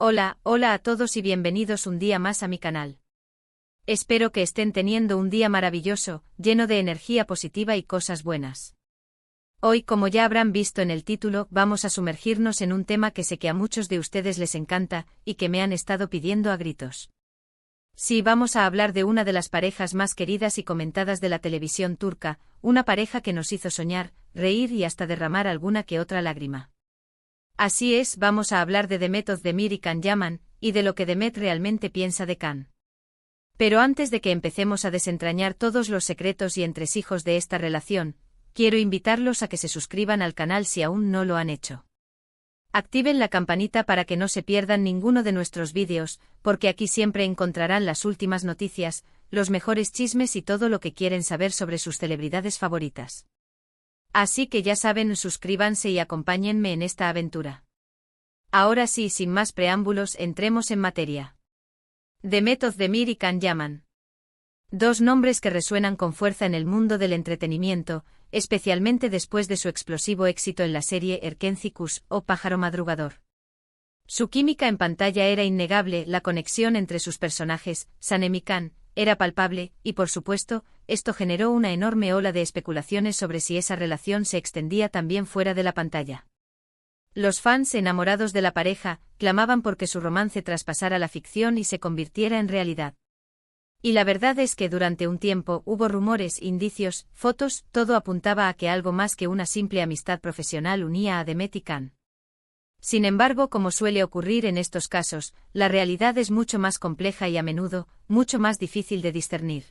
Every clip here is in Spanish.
Hola a todos y bienvenidos un día más a mi canal. Espero que estén teniendo un día maravilloso, lleno de energía positiva y cosas buenas. Hoy, como ya habrán visto en el título, vamos a sumergirnos en un tema que sé que a muchos de ustedes les encanta y que me han estado pidiendo a gritos. Sí, vamos a hablar de una de las parejas más queridas y comentadas de la televisión turca, una pareja que nos hizo soñar, reír y hasta derramar alguna que otra lágrima. Así es, vamos a hablar de Demet Özdemir y Can Yaman, y de lo que Demet realmente piensa de Can. Pero antes de que empecemos a desentrañar todos los secretos y entresijos de esta relación, quiero invitarlos a que se suscriban al canal si aún no lo han hecho. Activen la campanita para que no se pierdan ninguno de nuestros vídeos, porque aquí siempre encontrarán las últimas noticias, los mejores chismes y todo lo que quieren saber sobre sus celebridades favoritas. Así que ya saben, suscríbanse y acompáñenme en esta aventura. Ahora sí, sin más preámbulos, entremos en materia. Demet Özdemir y Can Yaman. Dos nombres que resuenan con fuerza en el mundo del entretenimiento, especialmente después de su explosivo éxito en la serie Erkenci Kuş o Pájaro Madrugador. Su química en pantalla era innegable, la conexión entre sus personajes, Sanem y Can, era palpable, y por supuesto, esto generó una enorme ola de especulaciones sobre si esa relación se extendía también fuera de la pantalla. Los fans enamorados de la pareja clamaban porque su romance traspasara la ficción y se convirtiera en realidad. Y la verdad es que durante un tiempo hubo rumores, indicios, fotos, todo apuntaba a que algo más que una simple amistad profesional unía a Demet y Can. Sin embargo, como suele ocurrir en estos casos, la realidad es mucho más compleja y a menudo, mucho más difícil de discernir.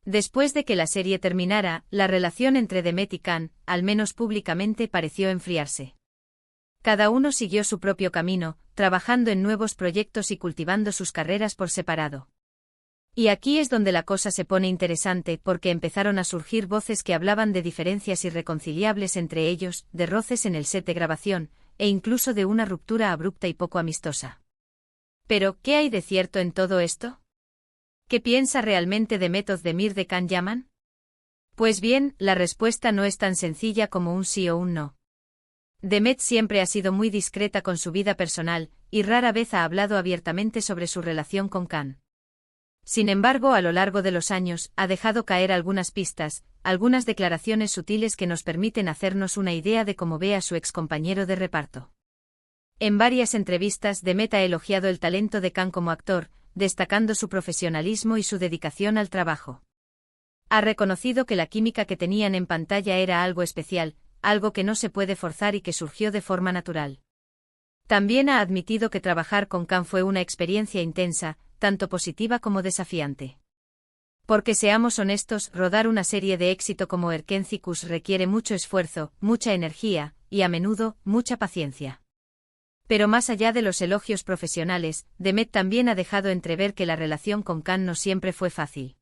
Después de que la serie terminara, la relación entre Demet y Can, al menos públicamente, pareció enfriarse. Cada uno siguió su propio camino, trabajando en nuevos proyectos y cultivando sus carreras por separado. Y aquí es donde la cosa se pone interesante, porque empezaron a surgir voces que hablaban de diferencias irreconciliables entre ellos, de roces en el set de grabación, e incluso de una ruptura abrupta y poco amistosa. Pero, ¿qué hay de cierto en todo esto? ¿Qué piensa realmente Demet Özdemir de Can Yaman? Pues bien, la respuesta no es tan sencilla como un sí o un no. Demet siempre ha sido muy discreta con su vida personal, y rara vez ha hablado abiertamente sobre su relación con Can. Sin embargo, a lo largo de los años, ha dejado caer algunas pistas, algunas declaraciones sutiles que nos permiten hacernos una idea de cómo ve a su excompañero de reparto. En varias entrevistas, Demet ha elogiado el talento de Can como actor, destacando su profesionalismo y su dedicación al trabajo. Ha reconocido que la química que tenían en pantalla era algo especial, algo que no se puede forzar y que surgió de forma natural. También ha admitido que trabajar con Can fue una experiencia intensa, tanto positiva como desafiante. Porque seamos honestos, rodar una serie de éxito como Erkenci Kuş requiere mucho esfuerzo, mucha energía, y a menudo, mucha paciencia. Pero más allá de los elogios profesionales, Demet también ha dejado entrever que la relación con Can no siempre fue fácil.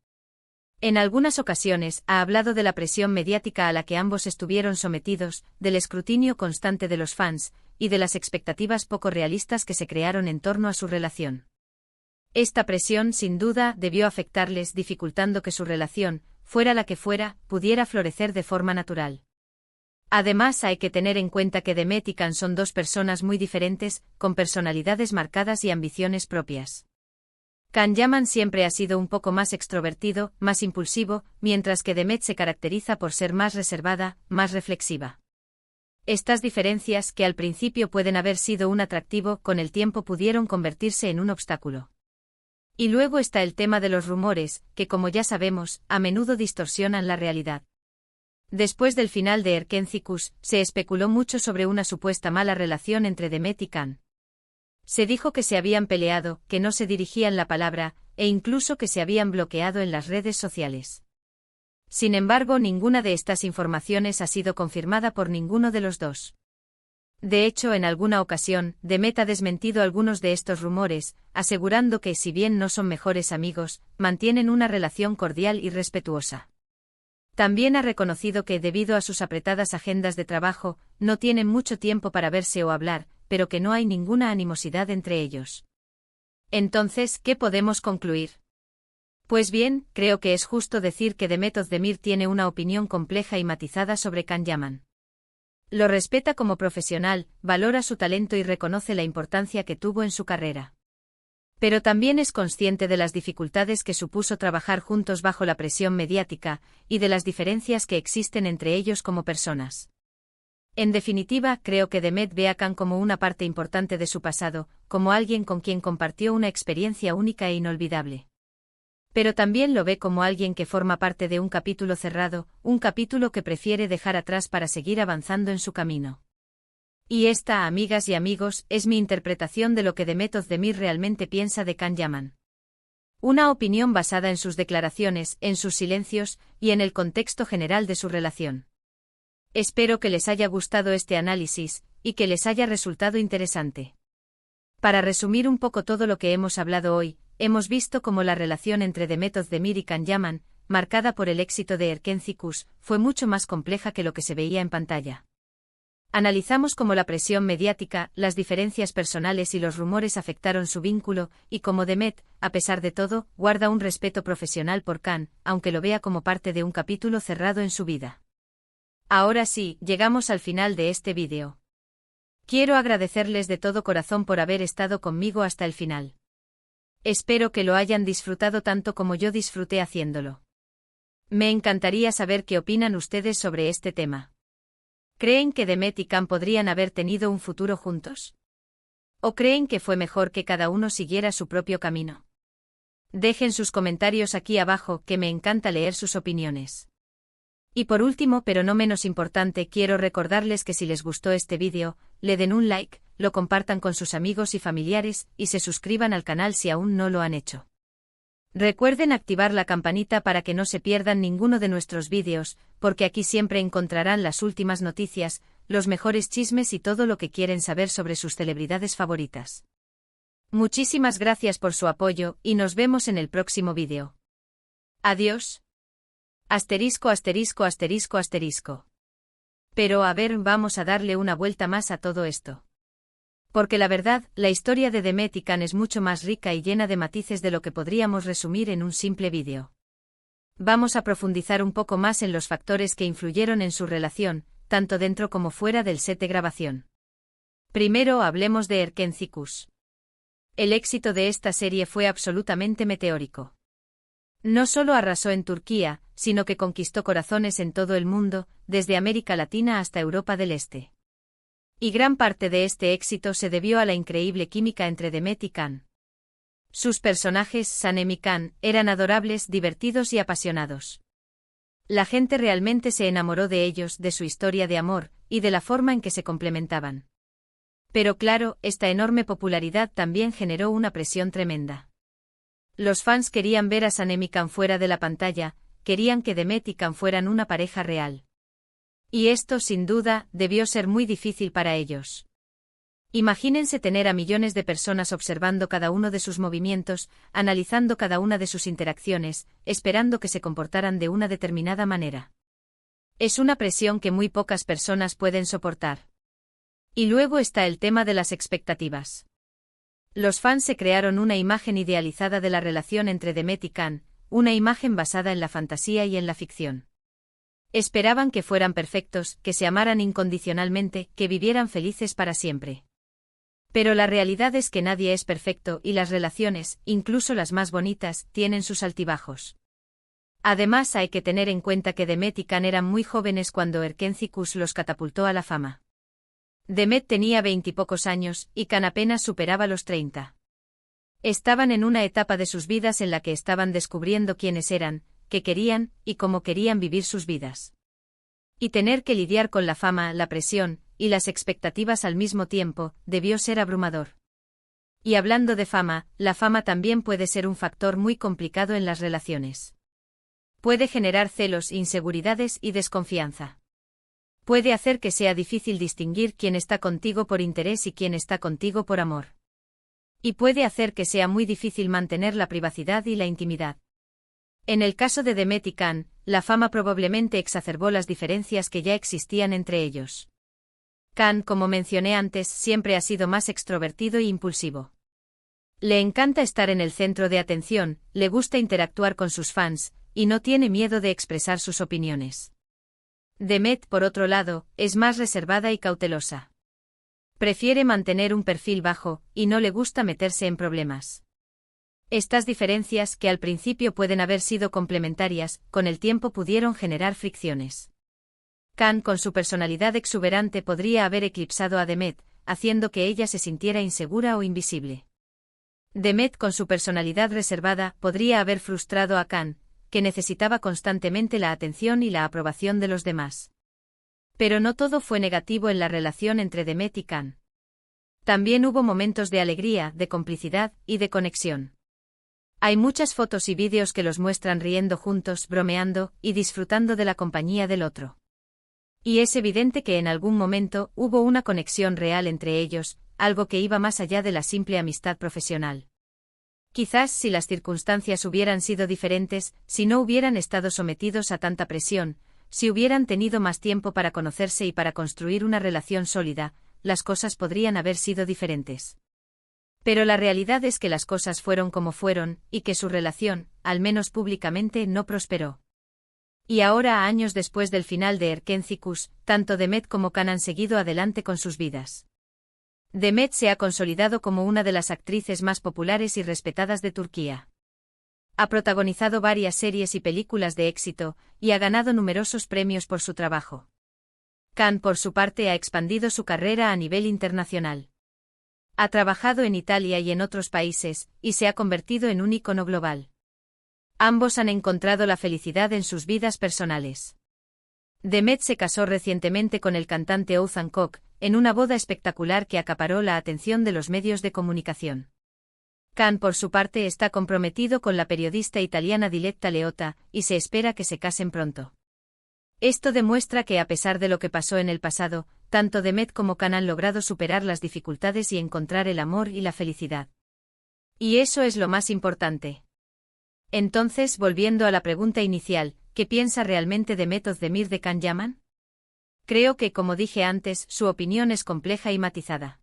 En algunas ocasiones, ha hablado de la presión mediática a la que ambos estuvieron sometidos, del escrutinio constante de los fans, y de las expectativas poco realistas que se crearon en torno a su relación. Esta presión, sin duda, debió afectarles, dificultando que su relación, fuera la que fuera, pudiera florecer de forma natural. Además, hay que tener en cuenta que Demet y Can son dos personas muy diferentes, con personalidades marcadas y ambiciones propias. Can Yaman siempre ha sido un poco más extrovertido, más impulsivo, mientras que Demet se caracteriza por ser más reservada, más reflexiva. Estas diferencias, que al principio pueden haber sido un atractivo, con el tiempo pudieron convertirse en un obstáculo. Y luego está el tema de los rumores, que como ya sabemos, a menudo distorsionan la realidad. Después del final de Erkenci Kuş, se especuló mucho sobre una supuesta mala relación entre Demet y Can. Se dijo que se habían peleado, que no se dirigían la palabra, e incluso que se habían bloqueado en las redes sociales. Sin embargo, ninguna de estas informaciones ha sido confirmada por ninguno de los dos. De hecho, en alguna ocasión, Demet ha desmentido algunos de estos rumores, asegurando que, si bien no son mejores amigos, mantienen una relación cordial y respetuosa. También ha reconocido que, debido a sus apretadas agendas de trabajo, no tienen mucho tiempo para verse o hablar, pero que no hay ninguna animosidad entre ellos. Entonces, ¿qué podemos concluir? Pues bien, creo que es justo decir que Demet Özdemir tiene una opinión compleja y matizada sobre Can Yaman. Lo respeta como profesional, valora su talento y reconoce la importancia que tuvo en su carrera. Pero también es consciente de las dificultades que supuso trabajar juntos bajo la presión mediática, y de las diferencias que existen entre ellos como personas. En definitiva, creo que Demet ve a Khan como una parte importante de su pasado, como alguien con quien compartió una experiencia única e inolvidable. Pero también lo ve como alguien que forma parte de un capítulo cerrado, un capítulo que prefiere dejar atrás para seguir avanzando en su camino. Y esta, amigas y amigos, es mi interpretación de lo que Demet Özdemir realmente piensa de Can Yaman. Una opinión basada en sus declaraciones, en sus silencios, y en el contexto general de su relación. Espero que les haya gustado este análisis, y que les haya resultado interesante. Para resumir un poco todo lo que hemos hablado hoy, hemos visto cómo la relación entre Demet Özdemir y Can Yaman, marcada por el éxito de Erken Cikus, fue mucho más compleja que lo que se veía en pantalla. Analizamos cómo la presión mediática, las diferencias personales y los rumores afectaron su vínculo, y cómo Demet, a pesar de todo, guarda un respeto profesional por Can, aunque lo vea como parte de un capítulo cerrado en su vida. Ahora sí, llegamos al final de este vídeo. Quiero agradecerles de todo corazón por haber estado conmigo hasta el final. Espero que lo hayan disfrutado tanto como yo disfruté haciéndolo. Me encantaría saber qué opinan ustedes sobre este tema. ¿Creen que Demet y Can podrían haber tenido un futuro juntos? ¿O creen que fue mejor que cada uno siguiera su propio camino? Dejen sus comentarios aquí abajo, que me encanta leer sus opiniones. Y por último, pero no menos importante, quiero recordarles que si les gustó este vídeo, le den un like, lo compartan con sus amigos y familiares, y se suscriban al canal si aún no lo han hecho. Recuerden activar la campanita para que no se pierdan ninguno de nuestros vídeos, porque aquí siempre encontrarán las últimas noticias, los mejores chismes y todo lo que quieren saber sobre sus celebridades favoritas. Muchísimas gracias por su apoyo, y nos vemos en el próximo vídeo. Adiós. Asterisco asterisco asterisco asterisco. Pero a ver, vamos a darle una vuelta más a todo esto. Porque la verdad, la historia de Demet y Can es mucho más rica y llena de matices de lo que podríamos resumir en un simple vídeo. Vamos a profundizar un poco más en los factores que influyeron en su relación, tanto dentro como fuera del set de grabación. Primero hablemos de Erken Cikus. El éxito de esta serie fue absolutamente meteórico. No solo arrasó en Turquía, sino que conquistó corazones en todo el mundo, desde América Latina hasta Europa del Este. Y gran parte de este éxito se debió a la increíble química entre Demet y Can. Sus personajes, Sanem y Can, eran adorables, divertidos y apasionados. La gente realmente se enamoró de ellos, de su historia de amor, y de la forma en que se complementaban. Pero claro, esta enorme popularidad también generó una presión tremenda. Los fans querían ver a Sanem y Can fuera de la pantalla, querían que Demet y Can fueran una pareja real. Y esto, sin duda, debió ser muy difícil para ellos. Imagínense tener a millones de personas observando cada uno de sus movimientos, analizando cada una de sus interacciones, esperando que se comportaran de una determinada manera. Es una presión que muy pocas personas pueden soportar. Y luego está el tema de las expectativas. Los fans se crearon una imagen idealizada de la relación entre Demet y Can, una imagen basada en la fantasía y en la ficción. Esperaban que fueran perfectos, que se amaran incondicionalmente, que vivieran felices para siempre. Pero la realidad es que nadie es perfecto y las relaciones, incluso las más bonitas, tienen sus altibajos. Además hay que tener en cuenta que Demet y Can eran muy jóvenes cuando Erken Cikus los catapultó a la fama. Demet tenía 20 y pocos años, y Can apenas superaba los 30. Estaban en una etapa de sus vidas en la que estaban descubriendo quiénes eran, qué querían, y cómo querían vivir sus vidas. Y tener que lidiar con la fama, la presión, y las expectativas al mismo tiempo, debió ser abrumador. Y hablando de fama, la fama también puede ser un factor muy complicado en las relaciones. Puede generar celos, inseguridades y desconfianza. Puede hacer que sea difícil distinguir quién está contigo por interés y quién está contigo por amor. Y puede hacer que sea muy difícil mantener la privacidad y la intimidad. En el caso de Demet y Can, la fama probablemente exacerbó las diferencias que ya existían entre ellos. Can, como mencioné antes, siempre ha sido más extrovertido e impulsivo. Le encanta estar en el centro de atención, le gusta interactuar con sus fans, y no tiene miedo de expresar sus opiniones. Demet, por otro lado, es más reservada y cautelosa. Prefiere mantener un perfil bajo, y no le gusta meterse en problemas. Estas diferencias, que al principio pueden haber sido complementarias, con el tiempo pudieron generar fricciones. Can, con su personalidad exuberante, podría haber eclipsado a Demet, haciendo que ella se sintiera insegura o invisible. Demet, con su personalidad reservada, podría haber frustrado a Can, que necesitaba constantemente la atención y la aprobación de los demás. Pero no todo fue negativo en la relación entre Demet y Can. También hubo momentos de alegría, de complicidad y de conexión. Hay muchas fotos y vídeos que los muestran riendo juntos, bromeando y disfrutando de la compañía del otro. Y es evidente que en algún momento hubo una conexión real entre ellos, algo que iba más allá de la simple amistad profesional. Quizás si las circunstancias hubieran sido diferentes, si no hubieran estado sometidos a tanta presión, si hubieran tenido más tiempo para conocerse y para construir una relación sólida, las cosas podrían haber sido diferentes. Pero la realidad es que las cosas fueron como fueron, y que su relación, al menos públicamente, no prosperó. Y ahora, años después del final de Erkencicus, tanto Demet como Can han seguido adelante con sus vidas. Demet se ha consolidado como una de las actrices más populares y respetadas de Turquía. Ha protagonizado varias series y películas de éxito, y ha ganado numerosos premios por su trabajo. Can, por su parte, ha expandido su carrera a nivel internacional. Ha trabajado en Italia y en otros países, y se ha convertido en un ícono global. Ambos han encontrado la felicidad en sus vidas personales. Demet se casó recientemente con el cantante Oğuzhan Koç, en una boda espectacular que acaparó la atención de los medios de comunicación. Can, por su parte, está comprometido con la periodista italiana Diletta Leotta, y se espera que se casen pronto. Esto demuestra que, a pesar de lo que pasó en el pasado, tanto Demet como Can han logrado superar las dificultades y encontrar el amor y la felicidad. Y eso es lo más importante. Entonces, volviendo a la pregunta inicial, ¿qué piensa realmente Demet Özdemir de Can Yaman? Creo que, como dije antes, su opinión es compleja y matizada.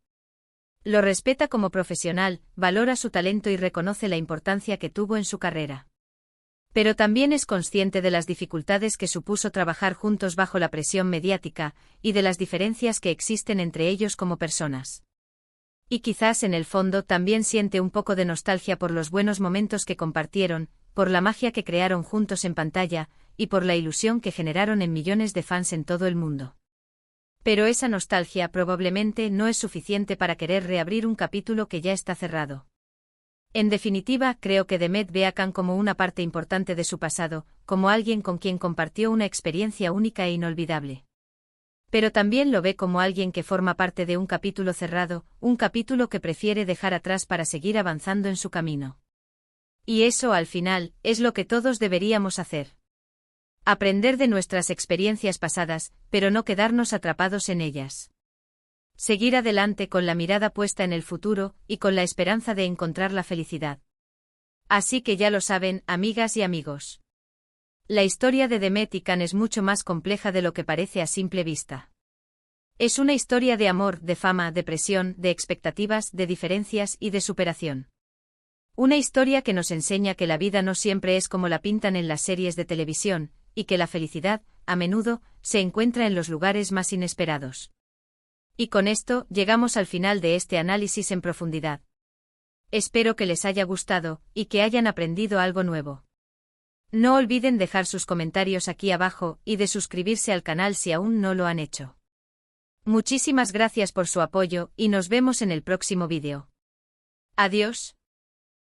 Lo respeta como profesional, valora su talento y reconoce la importancia que tuvo en su carrera. Pero también es consciente de las dificultades que supuso trabajar juntos bajo la presión mediática, y de las diferencias que existen entre ellos como personas. Y quizás en el fondo también siente un poco de nostalgia por los buenos momentos que compartieron, por la magia que crearon juntos en pantalla, y por la ilusión que generaron en millones de fans en todo el mundo. Pero esa nostalgia probablemente no es suficiente para querer reabrir un capítulo que ya está cerrado. En definitiva, creo que Demet ve a Can como una parte importante de su pasado, como alguien con quien compartió una experiencia única e inolvidable. Pero también lo ve como alguien que forma parte de un capítulo cerrado, un capítulo que prefiere dejar atrás para seguir avanzando en su camino. Y eso, al final, es lo que todos deberíamos hacer. Aprender de nuestras experiencias pasadas, pero no quedarnos atrapados en ellas. Seguir adelante con la mirada puesta en el futuro, y con la esperanza de encontrar la felicidad. Así que ya lo saben, amigas y amigos. La historia de Demet y Can es mucho más compleja de lo que parece a simple vista. Es una historia de amor, de fama, de presión, de expectativas, de diferencias y de superación. Una historia que nos enseña que la vida no siempre es como la pintan en las series de televisión, y que la felicidad, a menudo, se encuentra en los lugares más inesperados. Y con esto, llegamos al final de este análisis en profundidad. Espero que les haya gustado, y que hayan aprendido algo nuevo. No olviden dejar sus comentarios aquí abajo, y de suscribirse al canal si aún no lo han hecho. Muchísimas gracias por su apoyo, y nos vemos en el próximo vídeo. Adiós.